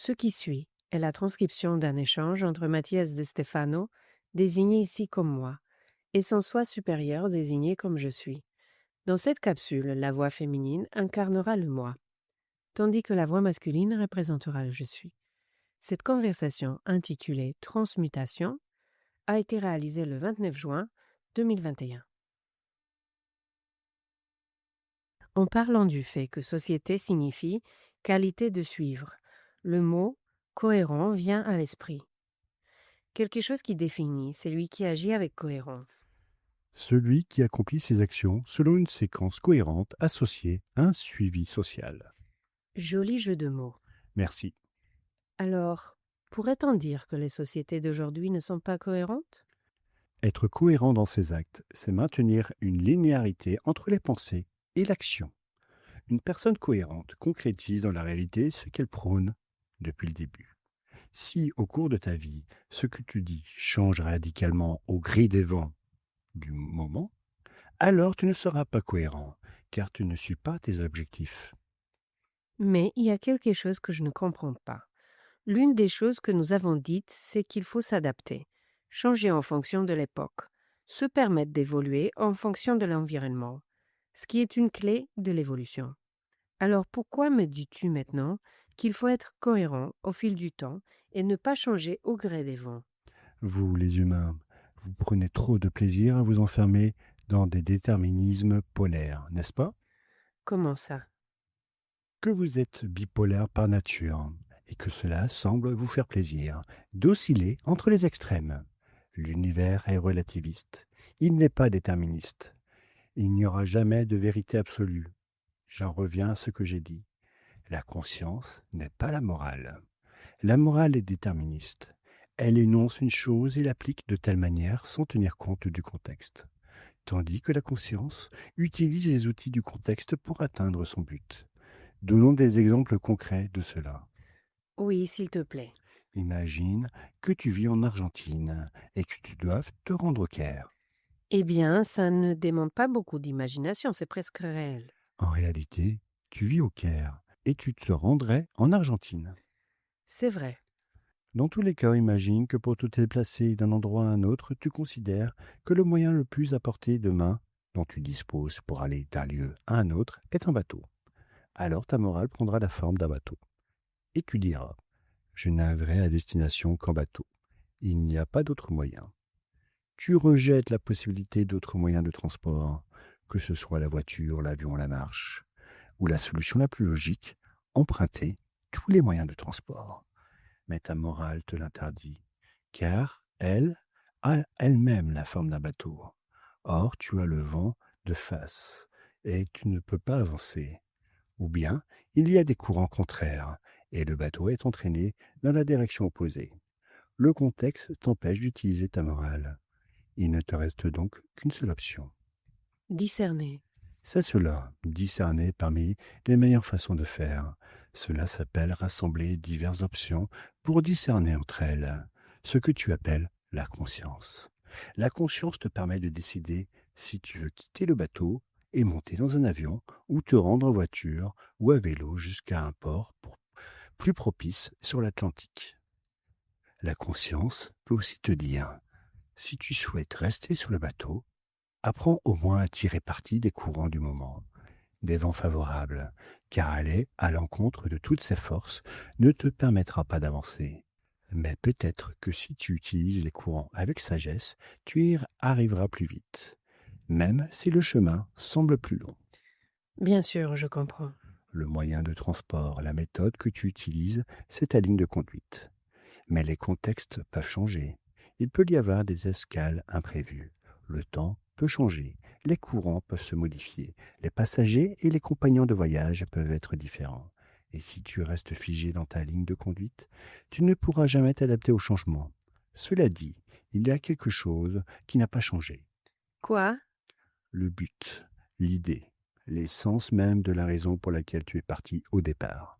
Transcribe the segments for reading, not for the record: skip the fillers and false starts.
Ce qui suit est la transcription d'un échange entre Mathias de Stefano, désigné ici comme moi, et son soi supérieur désigné comme je suis. Dans cette capsule, la voix féminine incarnera le moi, tandis que la voix masculine représentera le je suis. Cette conversation, intitulée Transmutation, a été réalisée le 29 juin 2021. En parlant du fait que société signifie qualité de suivre, le mot cohérent vient à l'esprit. Quelque chose qui définit celui qui agit avec cohérence. Celui qui accomplit ses actions selon une séquence cohérente associée à un suivi social. Joli jeu de mots. Merci. Alors, pourrait-on dire que les sociétés d'aujourd'hui ne sont pas cohérentes? Être cohérent dans ses actes, c'est maintenir une linéarité entre les pensées et l'action. Une personne cohérente concrétise dans la réalité ce qu'elle prône depuis le début. Si, au cours de ta vie, ce que tu dis change radicalement au gré des vents du moment, alors tu ne seras pas cohérent, car tu ne suis pas tes objectifs. Mais il y a quelque chose que je ne comprends pas. L'une des choses que nous avons dites, c'est qu'il faut s'adapter, changer en fonction de l'époque, se permettre d'évoluer en fonction de l'environnement, ce qui est une clé de l'évolution. Alors pourquoi me dis-tu maintenant qu'il faut être cohérent au fil du temps et ne pas changer au gré des vents? Vous, les humains, vous prenez trop de plaisir à vous enfermer dans des déterminismes polaires, n'est-ce pas? Comment ça? Que vous êtes bipolaire par nature et que cela semble vous faire plaisir d'osciller entre les extrêmes. L'univers est relativiste, il n'est pas déterministe. Il n'y aura jamais de vérité absolue. J'en reviens à ce que j'ai dit. La conscience n'est pas la morale. La morale est déterministe. Elle énonce une chose et l'applique de telle manière sans tenir compte du contexte. Tandis que la conscience utilise les outils du contexte pour atteindre son but. Donnons des exemples concrets de cela. Oui, s'il te plaît. Imagine que tu vis en Argentine et que tu dois te rendre au Caire. Eh bien, ça ne demande pas beaucoup d'imagination, c'est presque réel. En réalité, tu vis au Caire et tu te rendrais en Argentine. C'est vrai. Dans tous les cas, imagine que pour te déplacer d'un endroit à un autre, tu considères que le moyen le plus à portée de main dont tu disposes pour aller d'un lieu à un autre est un bateau. Alors ta morale prendra la forme d'un bateau. Et tu diras, je n'arriverai à destination qu'en bateau. Il n'y a pas d'autre moyen. Tu rejettes la possibilité d'autres moyens de transport, que ce soit la voiture, l'avion, la marche, ou la solution la plus logique, emprunter tous les moyens de transport. Mais ta morale te l'interdit, car elle a elle-même la forme d'un bateau. Or, tu as le vent de face, et tu ne peux pas avancer. Ou bien, il y a des courants contraires, et le bateau est entraîné dans la direction opposée. Le contexte t'empêche d'utiliser ta morale. Il ne te reste donc qu'une seule option. Discerner. C'est cela, discerner parmi les meilleures façons de faire. Cela s'appelle rassembler diverses options pour discerner entre elles, ce que tu appelles la conscience. La conscience te permet de décider si tu veux quitter le bateau et monter dans un avion ou te rendre en voiture ou à vélo jusqu'à un port plus propice sur l'Atlantique. La conscience peut aussi te dire, si tu souhaites rester sur le bateau, apprends au moins à tirer parti des courants du moment, des vents favorables, car aller à l'encontre de toutes ces forces ne te permettra pas d'avancer. Mais peut-être que si tu utilises les courants avec sagesse, tu y arriveras plus vite, même si le chemin semble plus long. Bien sûr, je comprends. Le moyen de transport, la méthode que tu utilises, c'est ta ligne de conduite. Mais les contextes peuvent changer. Il peut y avoir des escales imprévues. Le temps peut changer. Les courants peuvent se modifier. Les passagers et les compagnons de voyage peuvent être différents. Et si tu restes figé dans ta ligne de conduite, tu ne pourras jamais t'adapter au changement. Cela dit, il y a quelque chose qui n'a pas changé. Quoi? Le but, l'idée, l'essence même de la raison pour laquelle tu es parti au départ.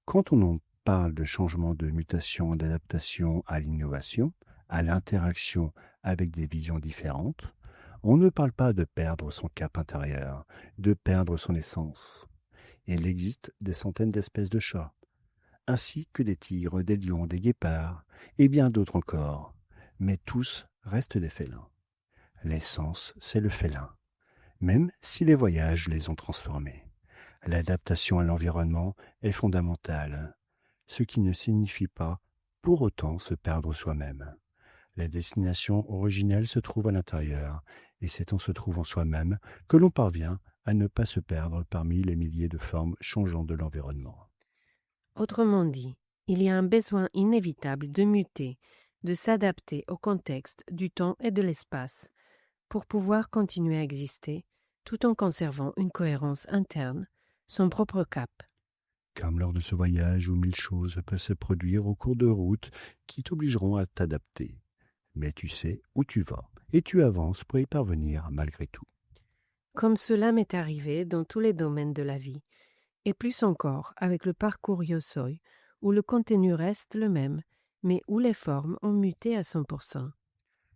Quand on en parle de changement, de mutation, d'adaptation à l'innovation, à l'interaction avec des visions différentes, on ne parle pas de perdre son cap intérieur, de perdre son essence. Il existe des centaines d'espèces de chats, ainsi que des tigres, des lions, des guépards, et bien d'autres encore. Mais tous restent des félins. L'essence, c'est le félin, même si les voyages les ont transformés. L'adaptation à l'environnement est fondamentale, ce qui ne signifie pas pour autant se perdre soi-même. La destination originelle se trouve à l'intérieur, et c'est en se trouvant soi-même que l'on parvient à ne pas se perdre parmi les milliers de formes changeantes de l'environnement. Autrement dit, il y a un besoin inévitable de muter, de s'adapter au contexte du temps et de l'espace, pour pouvoir continuer à exister, tout en conservant une cohérence interne, son propre cap. Comme lors de ce voyage où 1000 choses peuvent se produire au cours de route qui t'obligeront à t'adapter. Mais tu sais où tu vas, et tu avances pour y parvenir malgré tout. Comme cela m'est arrivé dans tous les domaines de la vie, et plus encore avec le parcours Yosoi, où le contenu reste le même, mais où les formes ont muté à 100%.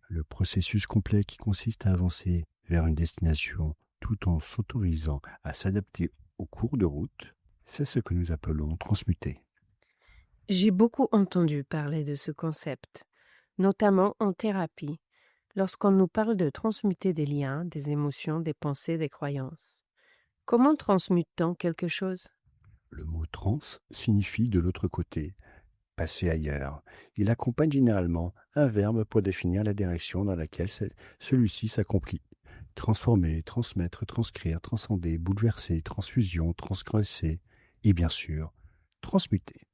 Le processus complet qui consiste à avancer vers une destination tout en s'autorisant à s'adapter au cours de route, c'est ce que nous appelons transmuter. J'ai beaucoup entendu parler de ce concept, notamment en thérapie, lorsqu'on nous parle de transmuter des liens, des émotions, des pensées, des croyances. Comment transmute-t-on quelque chose? Le mot trans signifie de l'autre côté, passer ailleurs. Il accompagne généralement un verbe pour définir la direction dans laquelle celui-ci s'accomplit. Transformer, transmettre, transcrire, transcender, bouleverser, transfusion, transgresser et bien sûr, transmuter.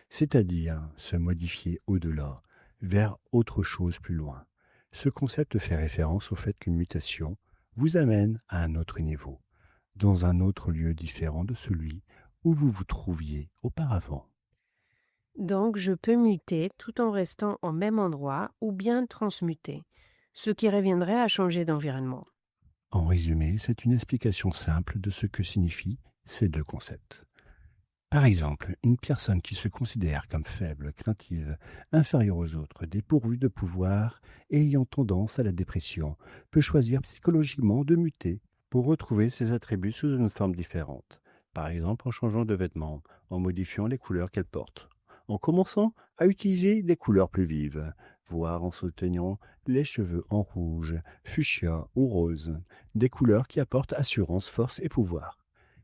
C'est-à-dire se modifier au-delà, vers autre chose plus loin. Ce concept fait référence au fait qu'une mutation vous amène à un autre niveau, dans un autre lieu différent de celui où vous vous trouviez auparavant. Donc, je peux muter tout en restant au même endroit ou bien transmuter, ce qui reviendrait à changer d'environnement. En résumé, c'est une explication simple de ce que signifient ces deux concepts. Par exemple, une personne qui se considère comme faible, craintive, inférieure aux autres, dépourvue de pouvoir et ayant tendance à la dépression, peut choisir psychologiquement de muter pour retrouver ses attributs sous une forme différente. Par exemple, en changeant de vêtements, en modifiant les couleurs qu'elle porte, en commençant à utiliser des couleurs plus vives, voire en se teignant les cheveux en rouge, fuchsia ou rose, des couleurs qui apportent assurance, force et pouvoir.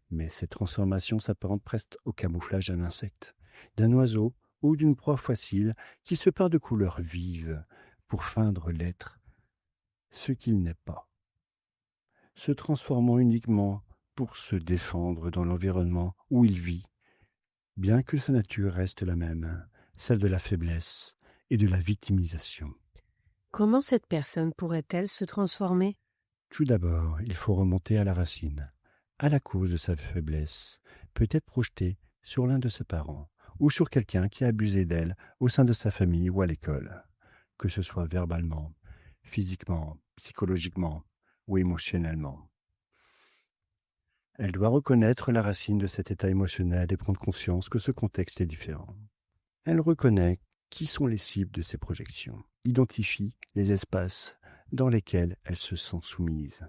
Mais cette transformation s'apparente presque au camouflage d'un insecte, d'un oiseau ou d'une proie facile qui se peint de couleurs vives pour feindre l'être ce qu'il n'est pas, se transformant uniquement pour se défendre dans l'environnement où il vit, bien que sa nature reste la même, celle de la faiblesse et de la victimisation. Comment cette personne pourrait-elle se transformer? Tout d'abord, il faut remonter à la racine, à la cause de sa faiblesse, peut-être projetée sur l'un de ses parents, ou sur quelqu'un qui a abusé d'elle au sein de sa famille ou à l'école, que ce soit verbalement, physiquement, psychologiquement ou émotionnellement. Elle doit reconnaître la racine de cet état émotionnel et prendre conscience que ce contexte est différent. Elle reconnaît qui sont les cibles de ses projections, identifie les espaces dans lesquels elle se sent soumise.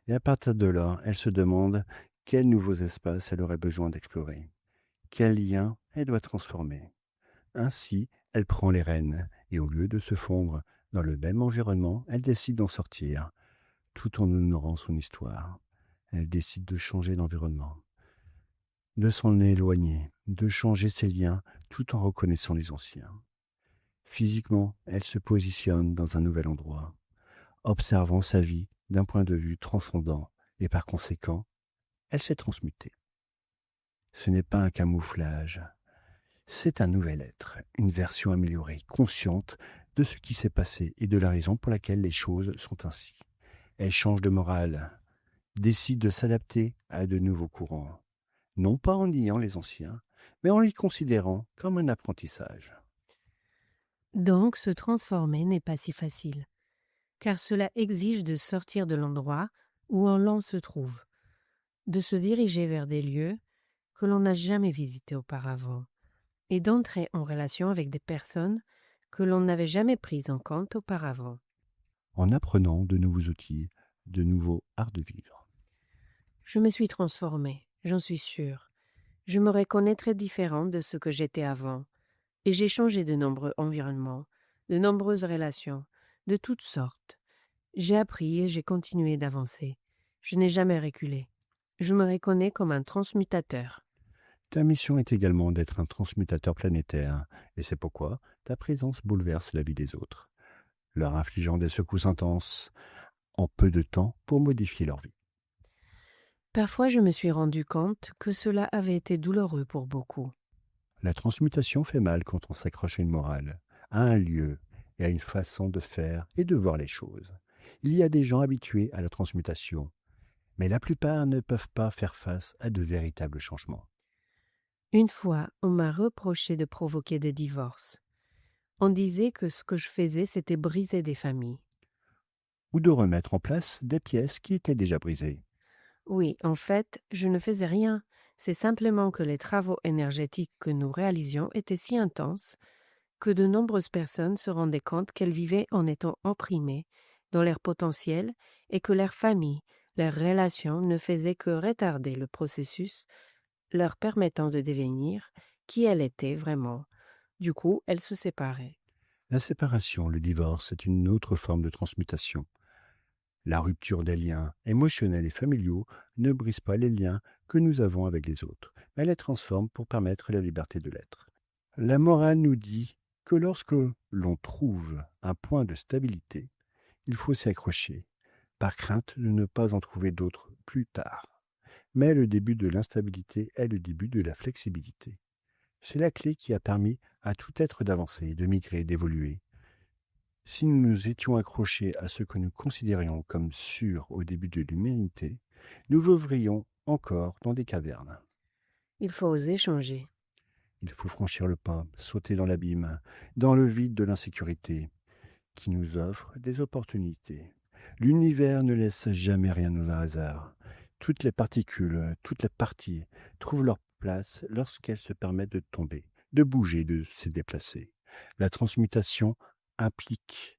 Et à partir de là, elle se demande quels nouveaux espaces elle aurait besoin d'explorer, quels liens elle doit transformer. Ainsi, elle prend les rênes et au lieu de se fondre dans le même environnement, elle décide d'en sortir, tout en honorant son histoire. Elle décide de changer d'environnement, de s'en éloigner, de changer ses liens tout en reconnaissant les anciens. Physiquement, elle se positionne dans un nouvel endroit, observant sa vie d'un point de vue transcendant et par conséquent, elle s'est transmutée. Ce n'est pas un camouflage, c'est un nouvel être, une version améliorée, consciente de ce qui s'est passé et de la raison pour laquelle les choses sont ainsi. Elle change de morale, décide de s'adapter à de nouveaux courants, non pas en niant les anciens, mais en les considérant comme un apprentissage. Donc, se transformer n'est pas si facile, car cela exige de sortir de l'endroit où l'on se trouve, de se diriger vers des lieux que l'on n'a jamais visités auparavant, et d'entrer en relation avec des personnes que l'on n'avait jamais prises en compte auparavant. En apprenant de nouveaux outils, de nouveaux arts de vivre. Je me suis transformée, j'en suis sûre. Je me reconnais très différente de ce que j'étais avant, et j'ai changé de nombreux environnements, de nombreuses relations, de toutes sortes. J'ai appris et j'ai continué d'avancer. Je n'ai jamais reculé. Je me reconnais comme un transmutateur. Ta mission est également d'être un transmutateur planétaire, et c'est pourquoi ta présence bouleverse la vie des autres, leur infligeant des secousses intenses en peu de temps pour modifier leur vie. Parfois je me suis rendu compte que cela avait été douloureux pour beaucoup. La transmutation fait mal quand on s'accroche à une morale, à un lieu et à une façon de faire et de voir les choses. Il y a des gens habitués à la transmutation, mais la plupart ne peuvent pas faire face à de véritables changements. Une fois, on m'a reproché de provoquer des divorces. On disait que ce que je faisais, c'était briser des familles. Ou de remettre en place des pièces qui étaient déjà brisées. Oui, en fait, je ne faisais rien. C'est simplement que les travaux énergétiques que nous réalisions étaient si intenses que de nombreuses personnes se rendaient compte qu'elles vivaient en étant opprimées dans leur potentiel et que leur famille, leurs relations ne faisaient que retarder le processus, leur permettant de devenir qui elles étaient vraiment. Du coup, elles se séparaient. La séparation, le divorce, est une autre forme de transmutation. La rupture des liens émotionnels et familiaux ne brise pas les liens que nous avons avec les autres, mais les transforme pour permettre la liberté de l'être. La morale nous dit que lorsque l'on trouve un point de stabilité, il faut s'y accrocher, par crainte de ne pas en trouver d'autres plus tard. Mais le début de l'instabilité est le début de la flexibilité. C'est la clé qui a permis à tout être d'avancer, de migrer, d'évoluer. Si nous nous étions accrochés à ce que nous considérions comme sûr au début de l'humanité, nous vivrions encore dans des cavernes. Il faut oser changer. Il faut franchir le pas, sauter dans l'abîme, dans le vide de l'insécurité, qui nous offre des opportunités. L'univers ne laisse jamais rien au hasard. Toutes les particules, toutes les parties trouvent leur place lorsqu'elles se permettent de tomber, de bouger, de se déplacer. La transmutation implique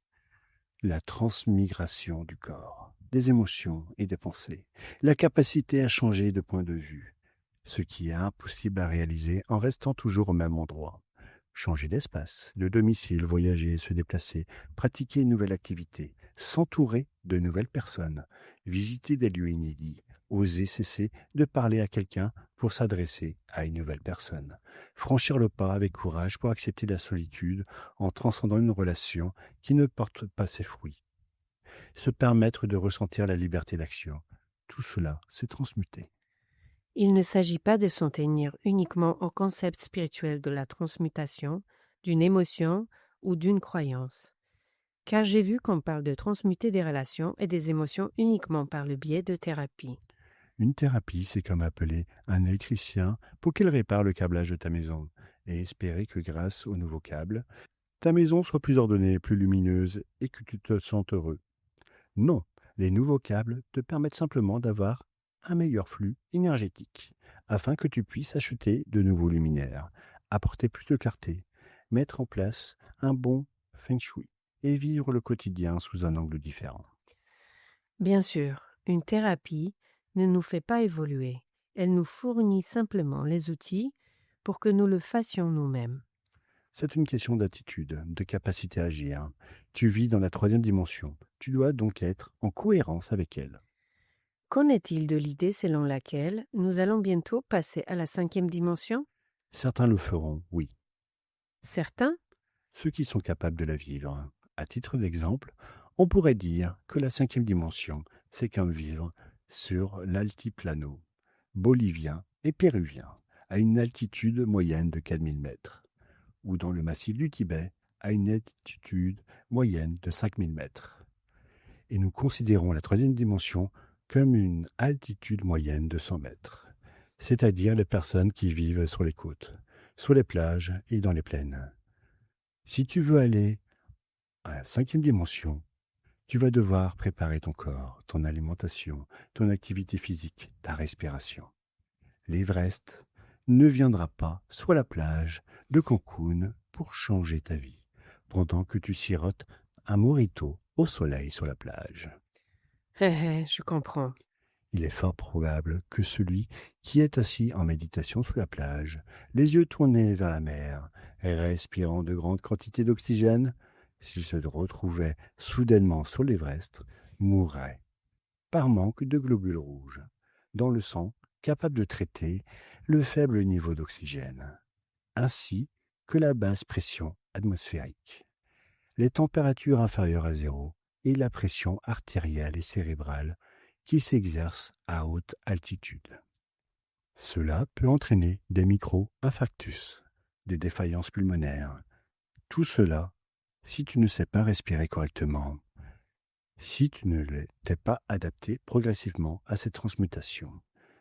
la transmigration du corps, des émotions et des pensées, la capacité à changer de point de vue, ce qui est impossible à réaliser en restant toujours au même endroit. Changer d'espace, de domicile, voyager, se déplacer, pratiquer une nouvelle activité, s'entourer de nouvelles personnes, visiter des lieux inédits, oser cesser de parler à quelqu'un pour s'adresser à une nouvelle personne, franchir le pas avec courage pour accepter la solitude en transcendant une relation qui ne porte pas ses fruits, se permettre de ressentir la liberté d'action. Tout cela s'est transmuté. Il ne s'agit pas de s'en tenir uniquement au concept spirituel de la transmutation, d'une émotion ou d'une croyance. Car j'ai vu qu'on parle de transmuter des relations et des émotions uniquement par le biais de thérapie. Une thérapie, c'est comme appeler un électricien pour qu'il répare le câblage de ta maison et espérer que grâce au nouveau câble, ta maison soit plus ordonnée, plus lumineuse et que tu te sentes heureux. Non, les nouveaux câbles te permettent simplement d'avoir un meilleur flux énergétique afin que tu puisses acheter de nouveaux luminaires, apporter plus de clarté, mettre en place un bon feng shui et vivre le quotidien sous un angle différent. Bien sûr, une thérapie ne nous fait pas évoluer, elle nous fournit simplement les outils pour que nous le fassions nous-mêmes. C'est une question d'attitude, de capacité à agir. Tu vis dans la troisième dimension. Tu dois donc être en cohérence avec elle. Qu'en est-il de l'idée selon laquelle nous allons bientôt passer à la 5e dimension? Certains le feront, oui. Certains? Ceux qui sont capables de la vivre. À titre d'exemple, on pourrait dire que la 5e dimension, c'est comme vivre sur l'altiplano bolivien et péruvien, à une altitude moyenne de 4000 mètres, ou dans le massif du Tibet, à une altitude moyenne de 5000 mètres. Et nous considérons la troisième dimension comme une altitude moyenne de 100 mètres, c'est-à-dire les personnes qui vivent sur les côtes, sur les plages et dans les plaines. Si tu veux aller à la cinquième dimension, tu vas devoir préparer ton corps, ton alimentation, ton activité physique, ta respiration. L'Everest ne viendra pas sur la plage de Cancun pour changer ta vie, pendant que tu sirotes un mojito au soleil sur la plage. Je comprends. Il est fort probable que celui qui est assis en méditation sous la plage, les yeux tournés vers la mer et respirant de grandes quantités d'oxygène, s'il se retrouvait soudainement sur l'Everest, mourrait par manque de globules rouges dans le sang capable de traiter le faible niveau d'oxygène, ainsi que la basse pression atmosphérique, les températures inférieures à zéro et la pression artérielle et cérébrale qui s'exerce à haute altitude. Cela peut entraîner des micro-infarctus, des défaillances pulmonaires. Tout cela si tu ne sais pas respirer correctement, si tu ne t'es pas adapté progressivement à cette transmutation,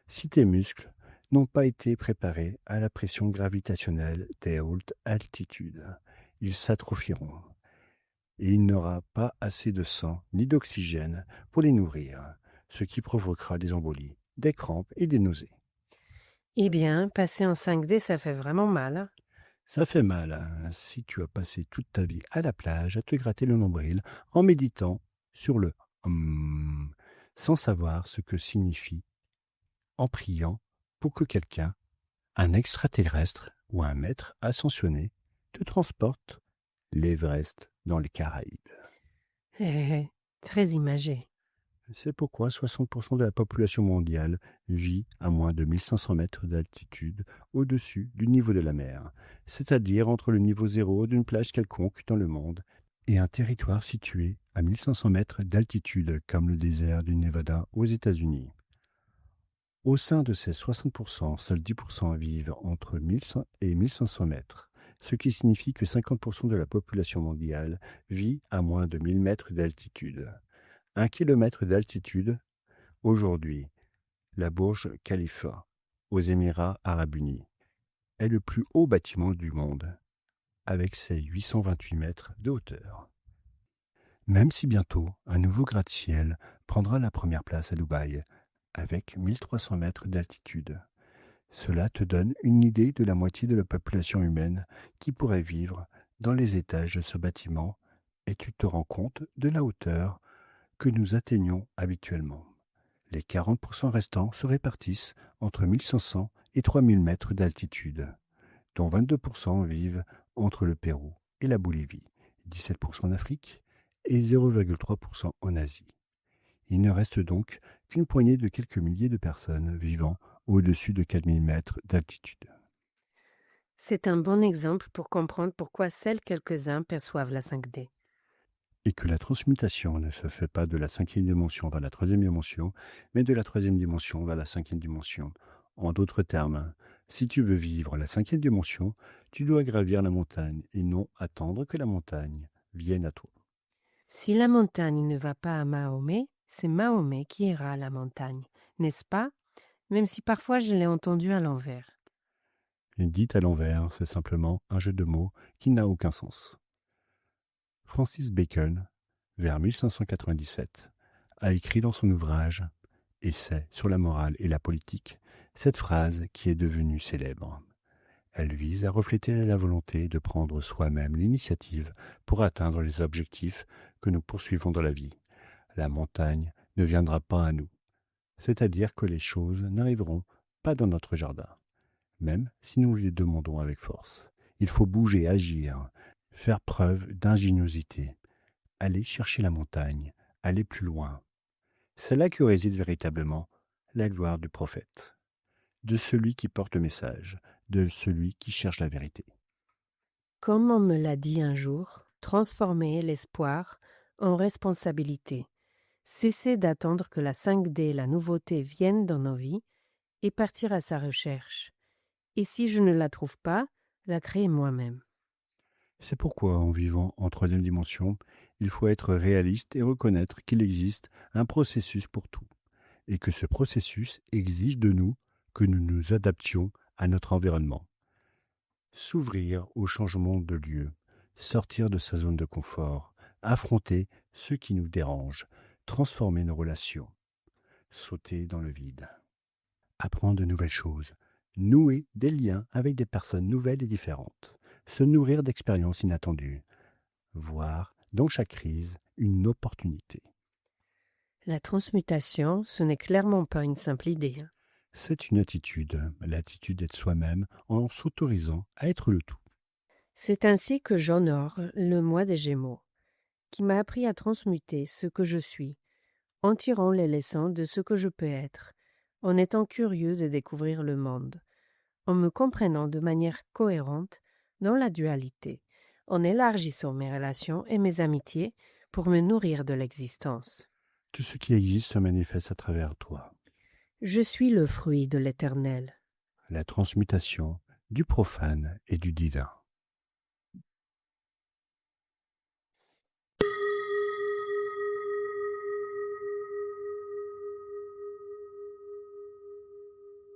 si tes muscles n'ont pas été préparés à la pression gravitationnelle des hautes altitudes, ils s'atrophieront et il n'aura pas assez de sang ni d'oxygène pour les nourrir, ce qui provoquera des embolies, des crampes et des nausées. Eh bien, passer en 5D, ça fait vraiment mal, hein. Ça fait mal si tu as passé toute ta vie à la plage à te gratter le nombril en méditant sur le sans savoir ce que signifie en priant pour que quelqu'un, un extraterrestre ou un maître ascensionné, te transporte l'Everest dans les Caraïbes. Très imagé. C'est pourquoi 60% de la population mondiale vit à moins de 1500 mètres d'altitude au-dessus du niveau de la mer, c'est-à-dire entre le niveau zéro d'une plage quelconque dans le monde et un territoire situé à 1500 mètres d'altitude comme le désert du Nevada aux États-Unis. Au sein de ces 60%, seuls 10% vivent entre 1100 et 1500 mètres, ce qui signifie que 50% de la population mondiale vit à moins de 1000 mètres d'altitude. 1 kilomètre d'altitude, aujourd'hui, la Burj Khalifa, aux Émirats arabes unis, est le plus haut bâtiment du monde, avec ses 828 mètres de hauteur. Même si bientôt, un nouveau gratte-ciel prendra la première place à Dubaï, avec 1300 mètres d'altitude. Cela te donne une idée de la moitié de la population humaine qui pourrait vivre dans les étages de ce bâtiment, et tu te rends compte de la hauteur que nous atteignons habituellement. Les 40% restants se répartissent entre 1500 et 3000 mètres d'altitude, dont 22% vivent entre le Pérou et la Bolivie, 17% en Afrique et 0,3% en Asie. Il ne reste donc qu'une poignée de quelques milliers de personnes vivant au-dessus de 4000 mètres d'altitude. C'est un bon exemple pour comprendre pourquoi seuls quelques-uns perçoivent la 5D. Et que la transmutation ne se fait pas de la cinquième dimension vers la troisième dimension, mais de la troisième dimension vers la cinquième dimension. En d'autres termes, si tu veux vivre la cinquième dimension, tu dois gravir la montagne et non attendre que la montagne vienne à toi. Si la montagne ne va pas à Mahomet, c'est Mahomet qui ira à la montagne, n'est-ce pas? Même si parfois je l'ai entendu à l'envers. Et dit à l'envers, c'est simplement un jeu de mots qui n'a aucun sens. Francis Bacon, vers 1597, a écrit dans son ouvrage « Essai sur la morale et la politique » cette phrase qui est devenue célèbre. Elle vise à refléter la volonté de prendre soi-même l'initiative pour atteindre les objectifs que nous poursuivons dans la vie. La montagne ne viendra pas à nous, c'est-à-dire que les choses n'arriveront pas dans notre jardin, même si nous les demandons avec force. Il faut bouger, agir, faire preuve d'ingéniosité, aller chercher la montagne, aller plus loin. C'est là que réside véritablement la gloire du prophète, de celui qui porte le message, de celui qui cherche la vérité. Comme on me l'a dit un jour, transformer l'espoir en responsabilité. Cesser d'attendre que la 5D et la nouveauté viennent dans nos vies et partir à sa recherche. Et si je ne la trouve pas, la créer moi-même. C'est pourquoi, en vivant en troisième dimension, il faut être réaliste et reconnaître qu'il existe un processus pour tout, et que ce processus exige de nous que nous nous adaptions à notre environnement. S'ouvrir au changement de lieu, sortir de sa zone de confort, affronter ce qui nous dérange, transformer nos relations, sauter dans le vide, apprendre de nouvelles choses, nouer des liens avec des personnes nouvelles et différentes, se nourrir d'expériences inattendues, voir dans chaque crise une opportunité. La transmutation, ce n'est clairement pas une simple idée. C'est une attitude, l'attitude d'être soi-même en s'autorisant à être le tout. C'est ainsi que j'honore le mois des Gémeaux, qui m'a appris à transmuter ce que je suis, en tirant les leçons de ce que je peux être, en étant curieux de découvrir le monde, en me comprenant de manière cohérente dans la dualité, en élargissant mes relations et mes amitiés pour me nourrir de l'existence. Tout ce qui existe se manifeste à travers toi. Je suis le fruit de l'Éternel. La transmutation du profane et du divin.